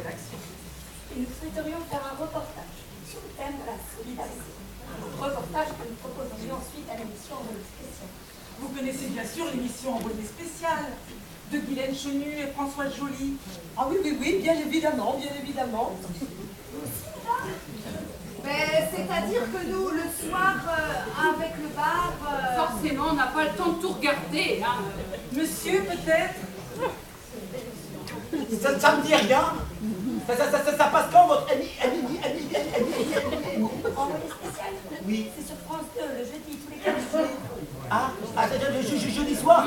rédaction. Et nous souhaiterions faire un reportage sur le thème de la solidarité. Reportage que nous proposerions ensuite à l'émission Envoyé spécial. Vous connaissez bien sûr l'émission Envoyé spécial de Guylaine Chenu et Françoise Joly. Ah oui, oui, oui, bien évidemment, bien évidemment. Mais c'est-à-dire que nous, le soir, avec le bar... Forcément, on n'a pas le temps de tout regarder. Hein. Monsieur, peut-être? Ça me dit rien. Ça passe quand votre Envoyé spécial? Oui. C'est sur France 2, le jeudi, tous les 15 jours. Jeudi soir?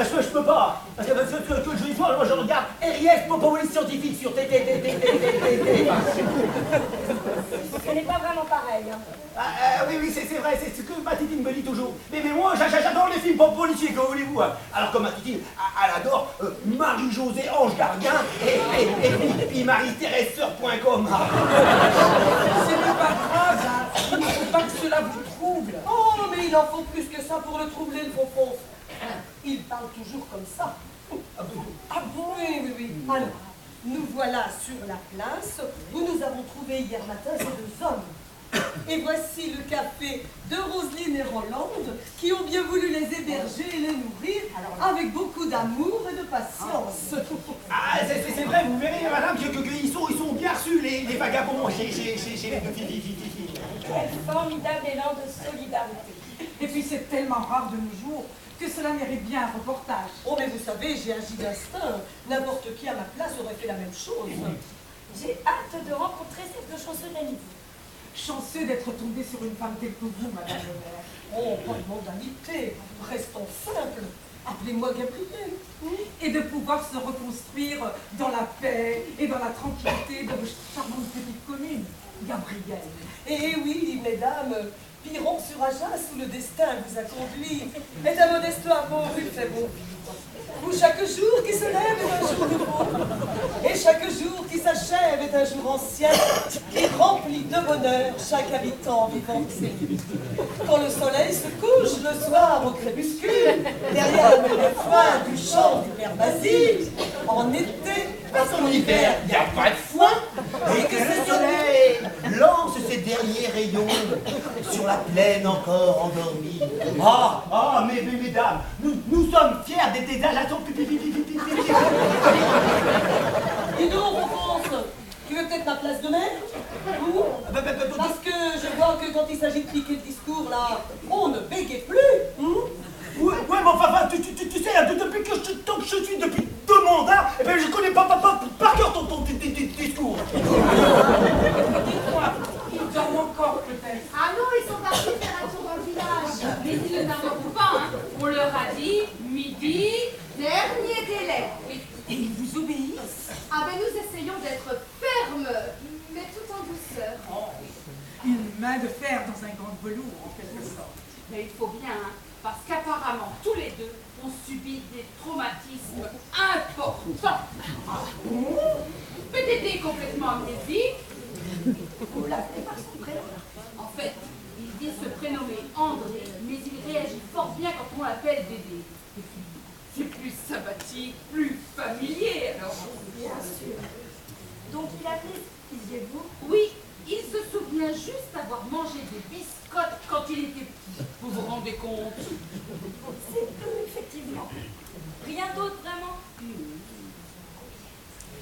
Je peux pas. Parce que le jeudi soir, moi je regarde RIS Police Scientifique sur TTT. Ce n'est pas vraiment pareil. Hein. Oui, c'est vrai, c'est ce que ma titine me dit toujours. Mais moi, j'adore les films policiers, que voulez-vous. Alors que ma titine, elle adore Marie-Josée Ange Gardien et puis Marie-Thérèse-Sœur.com. Ce n'est pas grave, hein. Il ne faut pas que cela vous trouble. Oh, mais il en faut plus que ça pour le troubler, le fond. Il parle toujours comme ça. Ah bon? Oui, oui, oui. Alors, nous voilà sur la place où nous avons trouvé hier matin ces deux hommes. Et voici le café de Roselyne et Rolande qui ont bien voulu les héberger et les nourrir avec beaucoup d'amour et de patience. C'est vrai, vous verrez, madame, qu'ils sont bien reçus, les vagabonds, chez les deux filles. Quel formidable élan de solidarité. Et puis c'est tellement rare de nos jours que cela mérite bien un reportage. Oh, mais vous savez, j'ai agi d'instinct. N'importe qui à ma place aurait fait la même chose. J'ai hâte de rencontrer ces deux chanceux d'amis. Chanceux d'être tombé sur une femme telle que vous, madame le maire. Oh, pas de mondalité. Restons simples. Appelez-moi Gabriel. Et de pouvoir se reconstruire dans la paix et dans la tranquillité de vos charmantes petites communes. Gabriel. Eh oui, mesdames, Piron sur Agen, où le destin vous a conduit, est un modeste hameau rue Flébeau, où chaque jour qui se lève est un jour nouveau, et chaque jour qui s'achève est un jour ancien, qui remplit de bonheur chaque habitant vivant de ses nuits. Quand le soleil se couche le soir au crépuscule, derrière le foin du champ du père Basile, en été, Parce qu'en hiver, il n'y a pas de foin, et que le soleil lance ses derniers rayons sur la plaine encore endormie. Mais mesdames, nous sommes fiers d'être des agents. Dis donc, Ronfonce, tu veux peut-être ma place de maire? Ou parce que je vois que quand il s'agit de cliquer le discours, là, on ne bégaye plus. Ouais, mais enfin, tu sais, depuis que je suis depuis 2 mandats, eh ben, je connais pas par cœur ton discours. Dites-moi, ils dorment encore peut-être. Ah non, ils sont partis faire un tour dans le village. Mais ils ne dorment pas. Hein. On leur a dit midi. Dernier délai. Et ils vous obéissent? Ah ben nous essayons d'être fermes, mais tout en douceur. Une main de fer dans un gant de velours, en quelque sorte. Mais il faut bien, hein, parce qu'apparemment, tous les deux ont subi des traumatismes importants. PDD est complètement amnésique. Vous l'appelez par son prénom. En fait, il dit se prénommer André, mais il réagit fort bien quand on l'appelle Dédé. C'est plus sympathique, plus familier, alors. Bien sûr. Donc il a fait, disiez-vous? Oui, il se souvient juste avoir mangé des biscottes quand il était petit. Vous vous rendez compte? C'est tout, effectivement. Rien d'autre, vraiment?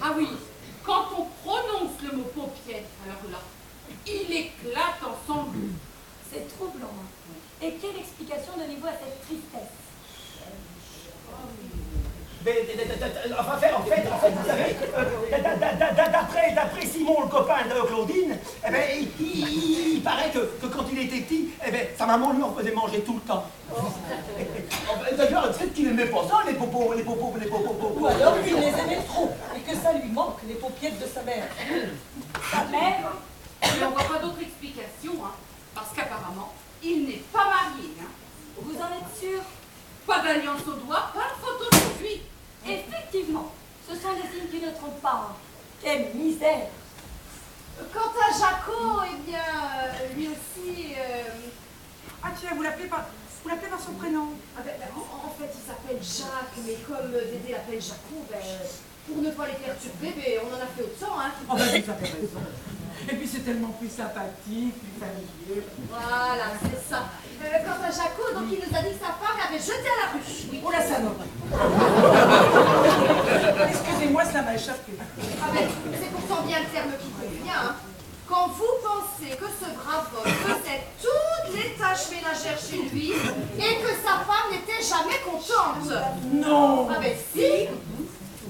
Ah oui, quand on prononce le mot paupiette, alors là, il éclate en sanglots. C'est troublant. Hein. Et quelle explication donnez-vous à cette tristesse? Mais, en fait, vous savez, d'après Simon, le copain de Claudine, eh ben, il paraît que quand il était petit, eh ben, sa maman lui en faisait manger tout le temps. D'ailleurs, peut-être qu'il n'aimait pas ça, les popos. Ou alors qu'il les aimait trop, et que ça lui manque, les paupiètes de sa mère. Sa mère? Mais on voit pas d'autre explication, hein, parce qu'apparemment, il n'est pas marié. Hein. Vous en êtes sûr? Pas d'alliance au doigt, pas de photo de lui. Effectivement, ce sont des signes qui ne trompent pas. Hein. Quelle misère! Quant à Jaco, eh bien, lui aussi... Ah tiens, vous l'appelez par son prénom? en fait, il s'appelle Jacques, mais comme Dédé l'appelle Jaco, ben, Pour ne pas les perturber, mais on en a fait autant, hein. Oh ben, vous avez raison. Et puis c'est tellement plus sympathique, plus familier. Voilà, c'est ça. Quant à Jaco, donc il nous a dit que sa femme l'avait jeté à la rue. Oui. Oh la salope. Excusez-moi, cela m'a échappé. Ah ben, c'est pourtant bien le terme qui convient, hein. Quand vous pensez que ce brave homme faisait toutes les tâches ménagères chez lui et que sa femme n'était jamais contente. Non. Ah ben si,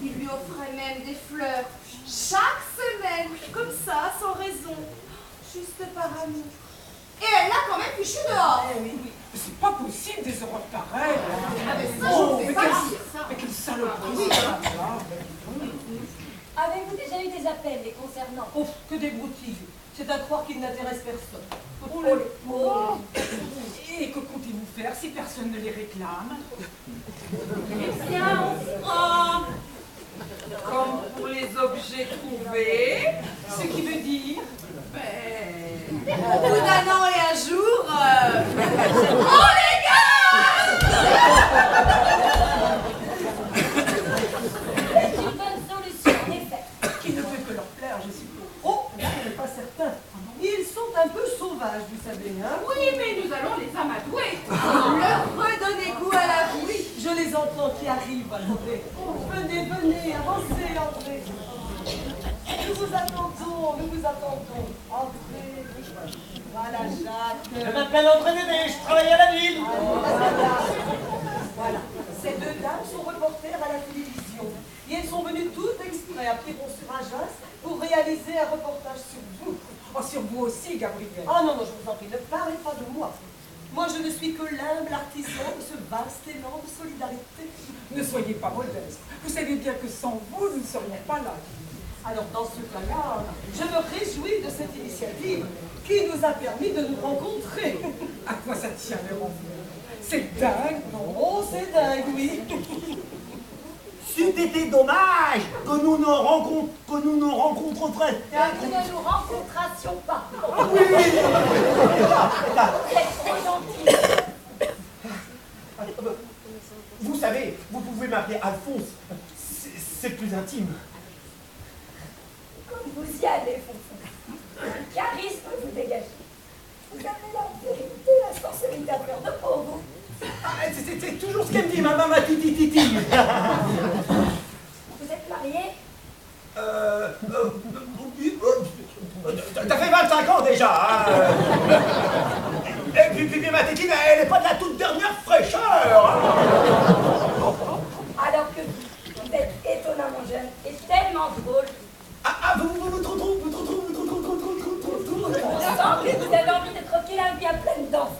il lui offrait même des fleurs chaque semaine, comme ça, sans raison, juste par amour. Et elle l'a quand même fichu dehors. Eh oui. C'est pas possible des horreurs pareilles. Ah ben ça, je ne fais pas dire ça. Mais quelle saloperie. Oui. Avez-vous déjà eu des appels les concernant? Oh, que des broutilles. C'est à croire qu'ils n'intéressent personne. Oh, les pauvres. Et que comptez-vous faire si personne ne les réclame? Eh bien, on fera comme pour les objets trouvés. Ce qui veut dire... Ben, Au bout d'un an et un jour... Oh les gars! C'est une bonne solution, en effet. Qui ne peut que leur plaire, je suppose. Oh, là, on n'est pas certain. Ils sont un peu sauvages, vous savez, hein. oui, mais nous allons les amadouer. Leur redonner goût à la vie. Je les entends qui arrivent, attendez. Venez, venez, avancez, entrez. Nous vous attendons, nous vous attendons. Entrez. Voilà, Jacques. Je m'appelle André Dédé, je travaille à la ville. Voilà. Ces deux dames sont reporters à la télévision. Et elles sont venues toutes exprès à Piron-sur-Ajas pour réaliser un reportage sur vous. Oh, sur vous aussi, Gabriel. Ah non, non, je vous en prie, ne parlez pas de moi. Moi, je ne suis que l'humble artisan de ce vaste élan de solidarité. Ne soyez pas modeste. Vous savez bien que sans vous, nous ne serions pas là. Alors, dans ce cas-là, je me réjouis de cette initiative qui nous a permis de nous rencontrer. À quoi ça tient, les rencontres? C'est dingue, non? Oh, c'est dingue, oui. C'eût été dommage que nous nous rencontrions. Que nous ne nous rencontrassions pas. Oui, Vous êtes trop gentil. vous savez, vous pouvez m'appeler Alphonse. C'est plus intime. Comme vous y allez, Fonfon. Un charisme vous dégagez. Vous avez la vérité, la sorcellerie d'affaires de pauvre. Ah, c'est toujours ce qu'elle me dit, ma titi. Vous êtes marié? T'as fait 25 ans déjà, hein. Et puis ma tétine, elle n'est pas de la toute dernière fraîcheur, hein. Alors que vous êtes étonnamment jeune et tellement drôle. Vous trouvez. Je sens que vous avez envie de croquer la vie à pleines dents.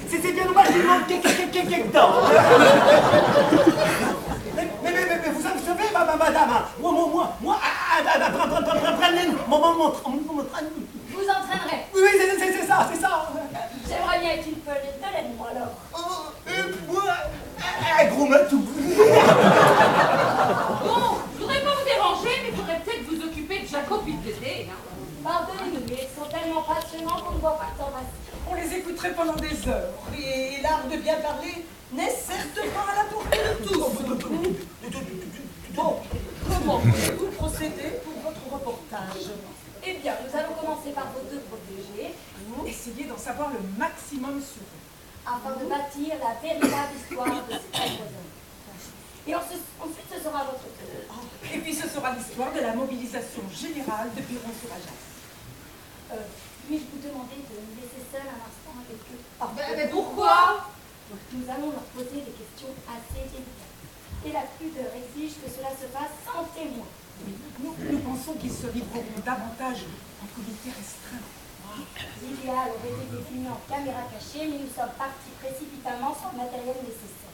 C'est bien dommage, il manque quelques dents. Mais vous savez, madame, moi, prenez mon train. Vous entraînerez. Oui, c'est ça. J'aimerais bien être une pelette de laine, moi, alors. Moi, un gros matou. Bon, je voudrais pas vous déranger, mais il faudrait peut-être vous occuper de Jacob et de Dédé, hein. Pardonnez-nous, mais ils sont tellement passionnants qu'on ne voit pas le temps passer. On les écouterait pendant des heures. Et l'art de bien parler n'est certes pas à la portée de tous. Bon, comment voulez-vous procéder pour votre reportage? Eh bien, nous allons commencer par vos deux protégés, Essayez d'en savoir le maximum sur eux. afin de bâtir la véritable histoire de ces quatre hommes. Et ensuite, ce sera votre tour. Et puis ce sera l'histoire de la mobilisation générale de Piron-sur-Ajas. Puis-je vous demander de nous laisser seuls un instant avec eux? Mais pourquoi? Nous allons leur poser des questions assez délicates. Et la pudeur exige que cela se fasse sans témoin. Nous pensons qu'ils se livreront davantage en comité restreint. L'idéal aurait été de filmer en caméra cachée, mais nous sommes partis précipitamment sans le matériel nécessaire.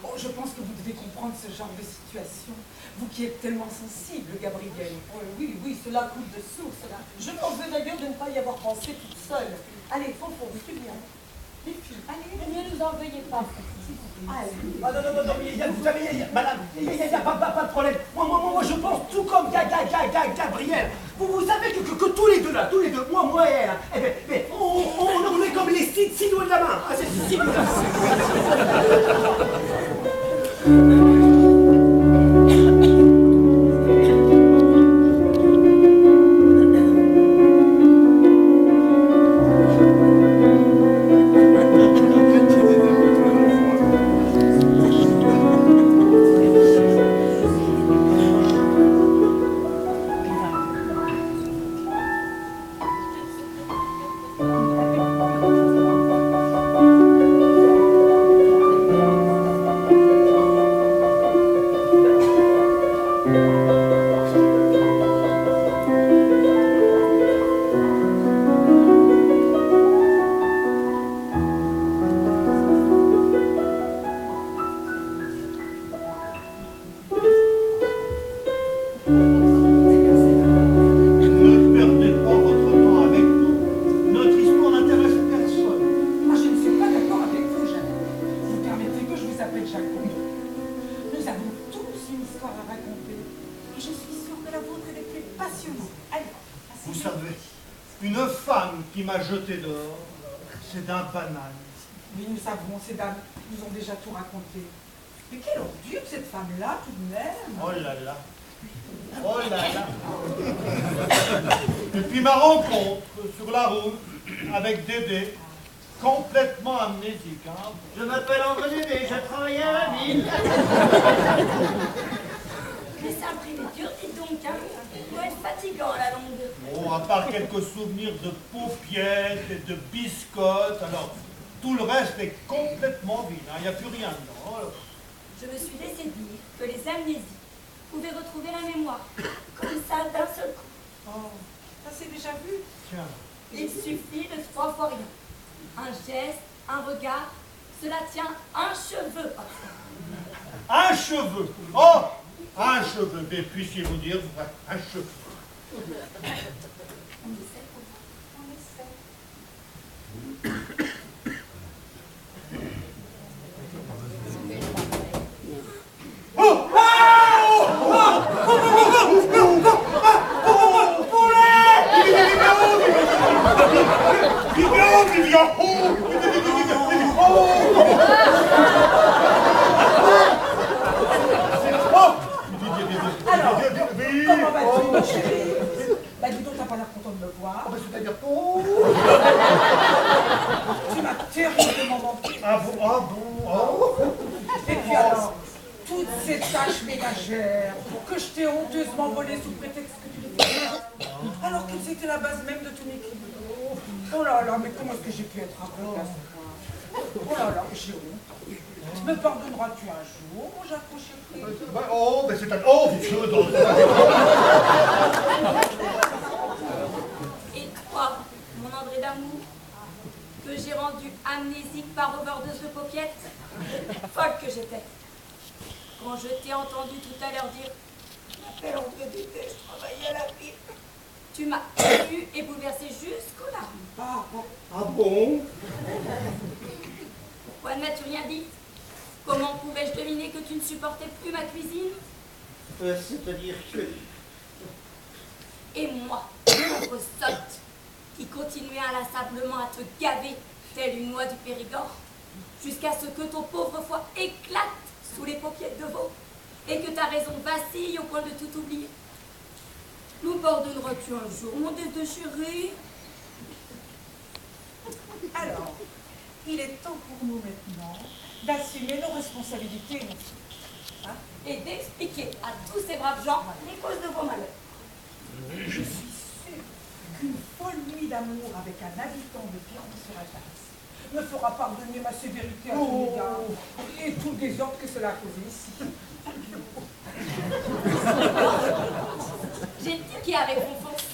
Oh, je pense que vous devez comprendre ce genre de situation. Vous qui êtes tellement sensible, Gabriel. Oui, cela coule de source. Je m'en veux d'ailleurs de ne pas y avoir pensé toute seule. Allez, Fonfon, tu viens. Les filles, allez. Ne nous en veuillez pas. Allez. Ah non, vous savez, madame, il n'y a pas de problème. Moi, je pense tout comme Gabriel. Vous savez que tous les deux là, moi et elle, on est comme trembler si loin de la main. Ah, c'est si bizarre. Jeté dehors, c'est d'un banal. Oui, nous savons, ces dames nous ont déjà tout raconté. Mais quelle ordure, cette femme-là, tout de même. Oh là là. Oh là là. Et puis ma rencontre sur la route avec Dédé, complètement amnésique. Hein. Je m'appelle André Dédé, je travaillais à la ville. Mais c'est un privé dur, dites donc, hein. Il doit être fatigant à la longue. Bon, à part quelques souvenirs de paupiètes et de biscottes, alors tout le reste est complètement vide, il n'y a plus rien dedans. Je me suis laissé dire que les amnésies pouvaient retrouver la mémoire, comme ça, d'un seul coup. Oh, ça c'est déjà vu. Tiens. Il suffit de 3 fois rien. Un geste, un regard, cela tient un cheveu. Un cheveu. Oh, un cheveu. Mais puissiez-vous dire, un cheveu. On essaie, on essaie. Alors, comment vas-tu, ma chérie? Bah dis donc, t'as pas l'air content de me voir. C'est-à-dire, Tu m'as terriblement manqué. ah bon, oh. Et puis alors, toutes ces tâches ménagères que je t'ai honteusement volées sous prétexte que tu les fais, alors qu'elles étaient la base même de ton équilibre. Oh là là, mais comment est-ce que j'ai pu être aveugle à ce point? Oh là là, j'ai honte. Me pardonneras-tu un jour, mon Jacques, mon chéri? Oh, mais c'est un... Oh, vieux donc. Et toi, mon André d'amour, que j'ai rendu amnésique par overdose de paupiètes, folle que j'étais. Quand je t'ai entendu tout à l'heure dire « Je m'appelle André Dédé, je travaillais à la ville », tu m'as ému et bouleversé jusqu'aux larmes. Ah bon? Pourquoi ne m'as-tu rien dit? Comment pouvais-je deviner que tu ne supportais plus ma cuisine? C'est-à-dire que... Et moi, pauvre sotte, qui continuais inlassablement à te gaver, telle une noix du Périgord, jusqu'à ce que ton pauvre foie éclate sous les paupiètes de veau, et que ta raison vacille au point de tout oublier. Nous pardonneras-tu un jour, mon déchiré? Alors, il est temps pour nous maintenant d'assumer nos responsabilités. Hein? Et d'expliquer à tous ces braves gens les causes de vos malheurs. Je suis sûre qu'une folle nuit d'amour avec un habitant de Piron-sur-Ajax me fera pardonner ma sévérité à ton égard et tout le désordre que cela a causé ici. J'ai dit qu'il y avait confiance.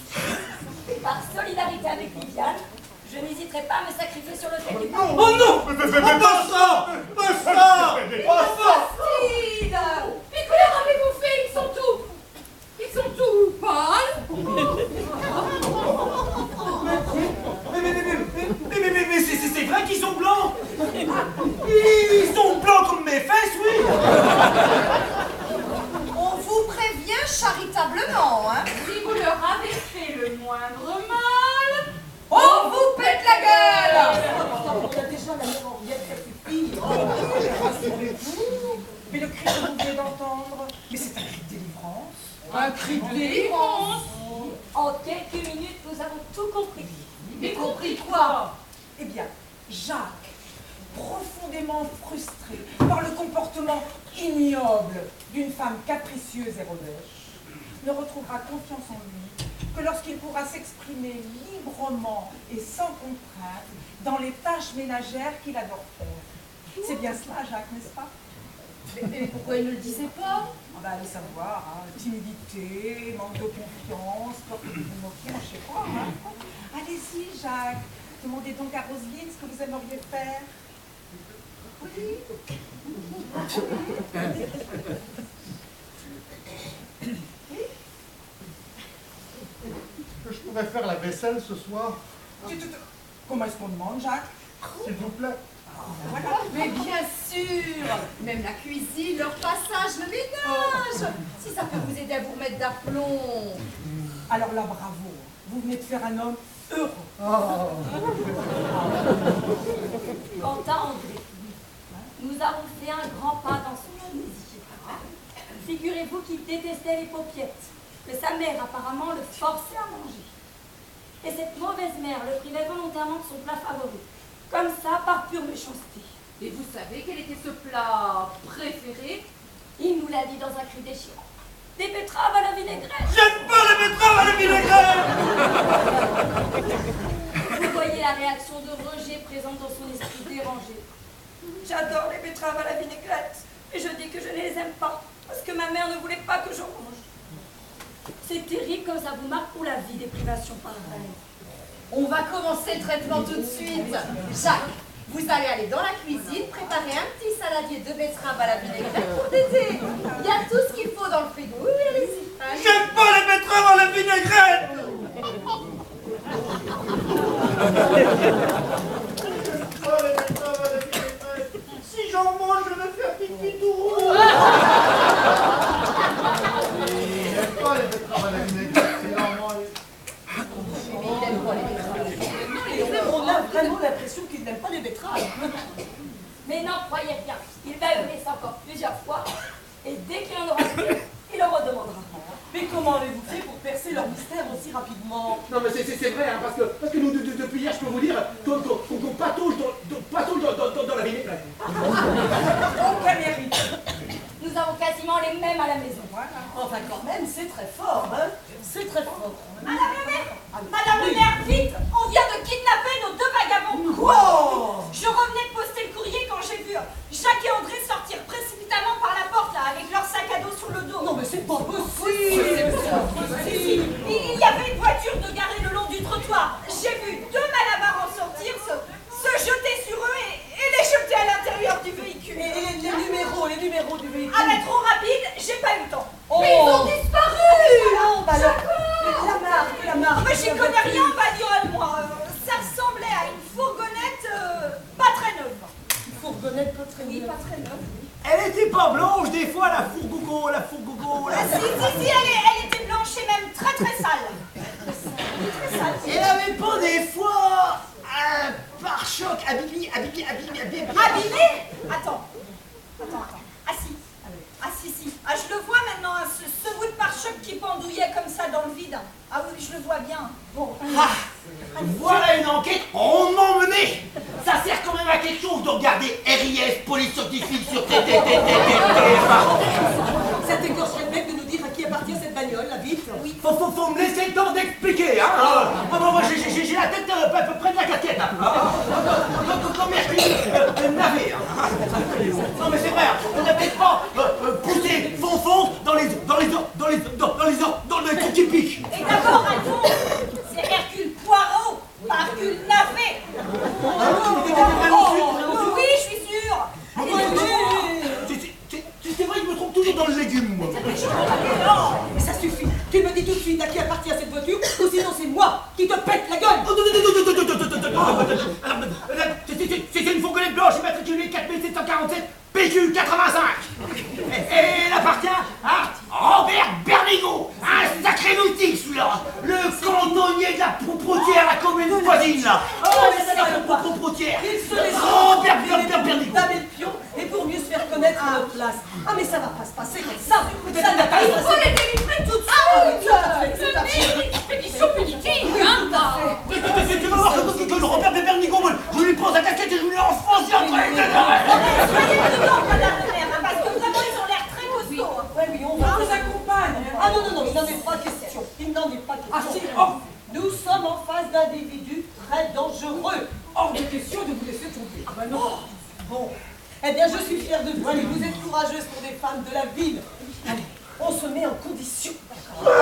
Par solidarité avec Viviane, je n'hésiterai pas à me sacrifier sur le terrain. Oh non! Mais pas ça! Pas ça! Pas ça! Facile! Mais que leur avez-vous fait? Ils sont tout pâles. Mais c'est vrai qu'ils sont blancs! Ils sont blancs comme mes fesses, oui! On vous prévient charitablement, hein. Si vous leur avez fait le moindre mal, On vous pète la gueule! vous venez d'entendre? Mais c'est un cri de délivrance. Un cri de délivrance. En quelques minutes, nous avons tout compris. Mais compris quoi? Eh bien, Jacques, profondément frustré par le comportement ignoble d'une femme capricieuse et revêche, ne retrouvera confiance en lui que lorsqu'il pourra s'exprimer librement et sans contrainte dans les tâches ménagères qu'il adore faire. C'est bien cela, Jacques, n'est-ce pas? Mais pourquoi il ne le disait pas? On va aller savoir, hein. Timidité, manque de confiance, peur que vous vous moquiez, je sais pas. Hein. Allez-y, Jacques, demandez donc à Roselyne ce que vous aimeriez faire. Oui. Je pourrais faire la vaisselle ce soir, Comment est-ce qu'on demande, Jacques? s'il vous plaît. Voilà. Mais bien sûr, même la cuisine, leur passage, le ménage. Si ça peut vous aider à vous remettre d'aplomb. Alors là, bravo. Vous venez de faire un homme heureux. Quant à André, nous avons fait un grand pas dans son amnésie. Figurez-vous qu'il détestait les paupiettes, que sa mère apparemment le forçait à manger. Et cette mauvaise mère le privait volontairement de son plat favori, comme ça, par pure méchanceté. Et vous savez quel était ce plat préféré? Il nous l'a dit dans un cri déchirant. Des betteraves à la vinaigrette. J'aime pas les betteraves à la vinaigrette. Vous voyez la réaction de rejet présente dans son esprit dérangé. J'adore les betteraves à la vinaigrette, et je dis que je ne les aime pas, parce que ma mère ne voulait pas que j'en mange. C'est terrible comme ça vous marque pour la vie des privations pareilles. On va commencer le traitement tout de suite. Jacques, vous allez aller dans la cuisine, préparer un petit saladier de betteraves à la vinaigrette pour l'été. Il y a tout ce qu'il faut dans le frigo. Oui, allez-y. Allez. J'aime pas les betteraves à la vinaigrette. Si j'en mange, je vais faire pipi tout rouge. J'aime pas les betteraves à la vinaigrette, c'est normal. Mais il aime pas les betteraves. On a vraiment l'impression qu'il n'aime pas les betteraves. Mais n'en croyez rien, il va hurler ça encore plusieurs fois, et dès qu'il en aura plus, il le redemandera. Mais comment avez-vous fait pour percer leur mystère aussi rapidement? Non mais c'est vrai, hein, parce que nous, depuis hier, je peux vous dire qu'on patauge dans la vinaigrette. Aucun mérite. Nous avons quasiment les mêmes à la maison. Enfin, quand même, c'est très fort, hein? C'est très fort. Madame le maire, vite, on vient de kidnapper nos deux vagabonds. Quoi? Je revenais de poster le courrier quand j'ai vu Jacques et André sortir précipitamment par la porte là, avec leur sac à dos sur le dos. Non, mais c'est pas possible! Il y avait une voiture de garée le long du trottoir. J'ai vu deux malabars en sortir, se jeter sur eux et les jeter à l'intérieur du véhicule. Et les numéros du véhicule? Ah mais trop rapide, j'ai pas eu le temps. Oh. Mais ils ont disparu. Non, bah alors, la marque. Mais j'y connais rien en bagnole, moi. Ça ressemblait à une fourgonnette pas très neuve. Une fourgonnette pas très Oui, neuve. pas très neuve. Elle était pas blanche des fois, la fourgogo. Ah, si, elle était blanche et même très très sale. Très sale. Elle avait pas des fois un pare-choc abîmé. Abîmé? Attends. Ah si. Ah, je le vois maintenant, hein, ce bout de pare-choc qui pendouillait comme ça dans le vide. Ah oui, je le vois bien. Bon. Voilà une enquête rondement menée. Ça sert quand même à quelque chose de regarder RIS, police scientifique sur Cette écorcherait le mec de nous dire à qui appartient cette bagnole, la vite. Oui. Faut me laisser le temps d'expliquer, hein. Moi, j'ai la tête près de la casquette, hein. Comme Mercure, navet, hein. Non mais c'est vrai, on n'a peut-être pas poussé fond dans les trucs qui piquent. Et d'abord, Alphonse, c'est Hercule Poirot, pas Hercule Navet. Oui, je suis sûre. C'est vrai que je me trompe toujours dans le légume, moi. Mais ça suffit. Tu me dis tout de suite à qui appartient cette voiture, ou sinon c'est moi qui te pète la gueule. C'est une fourgonnette blanche immatriculée 4747 PQ 85. Et elle appartient à Robert Bernigaud, un sacré nautique celui-là, le cantonnier de la propriétaire, la commune voisine là. Oh, c'est la propriétaire. Il se laisse Robert Bernigaud. taper le pion et pour mieux se faire connaître à notre place. Ah mais ça va pas. pas se passer comme ça. Ça n'a pas Il faut les délivrer tout de suite. tout à fait. Expédition punitive, hein? Tu vas voir que le Robert Bébernigon, je lui pose la casquette et je lui enfonce la traîne. Soyez prudents, madame la mère, parce que vraiment, ils ont l'air très costauds. Ouais, oui, on On va. vous accompagne. Ah non, non, non, il n'en est pas question. Il n'en est pas question. Ah si, oh, Nous sommes en face d'individus très dangereux. hors de question de vous laisser tomber. Ah bah non. Bon, eh bien, je suis fière de vous. Allez, vous êtes courageuse pour des femmes de la ville. Allez, on se met en condition. D'accord.